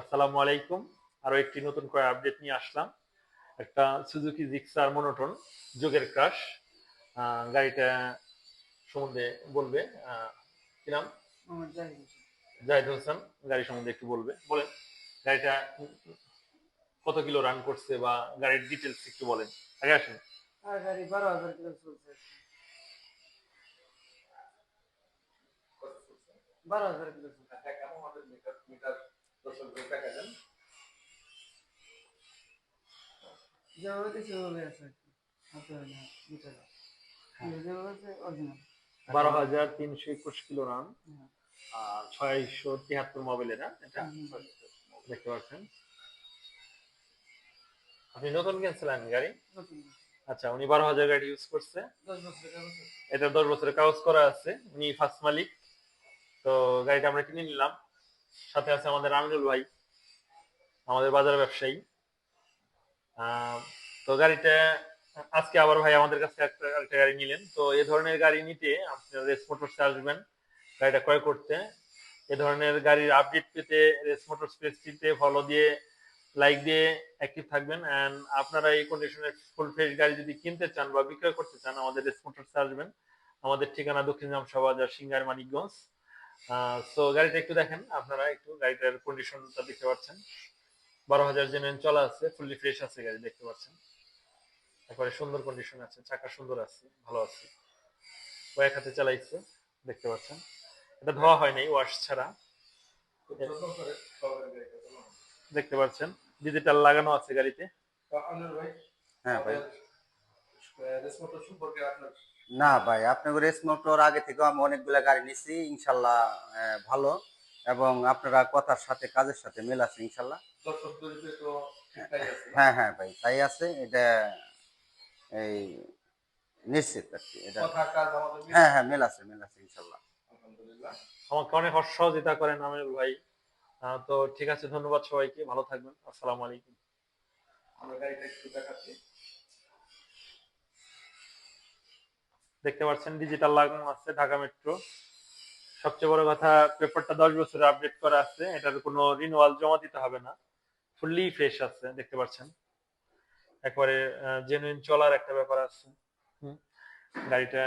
আসসালামু আলাইকুম। আরো একটি নতুন করে আপডেট নিয়ে আসলাম। একটা সুজুকি জিক্সার মনোটন যুগের ক্রাশ। গাড়িটা সম্বন্ধে বলবে। কি নাম? জাহিদ হোসেন। গাড়ি সম্বন্ধে একটু বলবে, বলেন। গাড়িটা কত কিলো রান করছে বা গাড়ির ডিটেলস একটু বলেন। আগে আসেন। গাড়ি 12,000 কিলো চলছে। 12,000 কিলো চলছে। আমাদের মিটার মিটার দর্শকদের দেখা দেন। যেভাবে দিচ্ছে ওভাবে আছে আর কি। হাতে হয় না মিটারে। যেভাবে আছে অরিজিনাল। 12,321 kilo run. হ্যাঁ। আর 673 মোবাইলে না এটা দেখতে পাচ্ছেন। আপনি নতুন কিনছিলেন গাড়ি? নতুন। আচ্ছা, উনি 12,000 গাড়ি ইউজ করছে। 10 বছরের কাগজ আছে। এটা 10 বছরের কাগজ করা আছে, উনি ফার্স্ট মালিক। তো গাড়িটা আমরা কিনে নিলাম। সাথে আছে আমাদের আমিনুল ভাই, আমাদের বাজার ব্যবসায়ী। তো গাড়িটা আজকে আবার ভাই আমাদের কাছে একটা গাড়ি নিলেন। তো এ ধরনের গাড়ি নিতে আপনারা রেস মোটরসে আসবেন গাড়িটা ক্রয় করতে। এ ধরনের গাড়ির আপডেট পেতে রেস মোটরস পেজটিতে ফলো দিয়ে, লাইক দিয়ে অ্যাক্টিভ থাকবেন। এন্ড আপনারা এই কন্ডিশনের ফুল ফ্রেশ গাড়ি যদি কিনতে চান বা বিক্রয় করতে চান, আমাদের রেস মোটরসে আসবেন। আমাদের ঠিকানা দক্ষিণ জামসা বাজার, সিঙ্গার, মানিকগঞ্জ। সো গাড়িটা একটু দেখেন, আপনারা একটু গাড়িটার কন্ডিশনটা দেখতে পাচ্ছেন। 12,000 জেনুইন চলা আছে, ফুললি ফ্রেশ আছে গাড়ি, দেখতে পাচ্ছেন। একবারে সুন্দর কন্ডিশন আছে, চাকা সুন্দর আছে, ভালো আছে। কয়েক হাতে চালাইছে, দেখতে পাচ্ছেন। এটা ধোয়া হয় নাই, ওয়াশ ছাড়া। দেখতে পাচ্ছেন ডিজিটাল লাগানো আছে গাড়িতে। হ্যাঁ ভাই। না ভাই, আপনার রেস মোটর আগে থেকেও আমি অনেকগুলা গাড়ি নিছি, ইনশাল্লাহ ভালো। এবং আপনারা কথার সাথে কাজের সাথে মিল আছে ইনশাল্লাহ। হ্যাঁ হ্যাঁ ভাই, তাই আছে এটা। এই নিশ্চিত আর কি এটা। হ্যাঁ হ্যাঁ, মিল আছে, মিল আছে ইনশাল্লাহ। আমাকে অনেক সহযোগিতা করেন আমিনুল ভাই। তো ঠিক আছে, ধন্যবাদ সবাইকে, ভালো থাকবেন। আসসালামু আলাইকুম। আমরা গাড়িটা একটু দেখাচ্ছি। দেখতে পাচ্ছেন ডিজিটাল লাগানো আছে, ঢাকা মেট্রো। সবচেয়ে বড় কথা, পেপারটা 10 বছরের আপডেট করা আছে, এটার কোনো রিনিউয়াল জমা দিতে হবে না। ফুললি ফ্রেশ আছে, দেখতে পাচ্ছেন। একবারে জেনুইন চলার একটা ব্যাপার আছে। গাড়িটা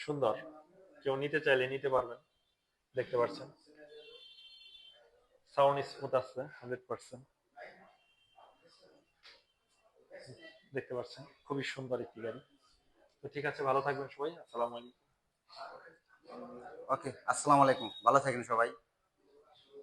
সুন্দর, কেউ নিতে চাইলে নিতে পারবেন, দেখতে পাচ্ছেন। সাউন্ড স্মুথ আছে 100%, দেখতে পাচ্ছেন। খুবই সুন্দর একটি গাড়ি। তো ঠিক আছে, ভালো থাকবেন সবাই। আসসালামু আলাইকুম। ওকে, আসসালামু আলাইকুম, ভালো থাকেন সবাই।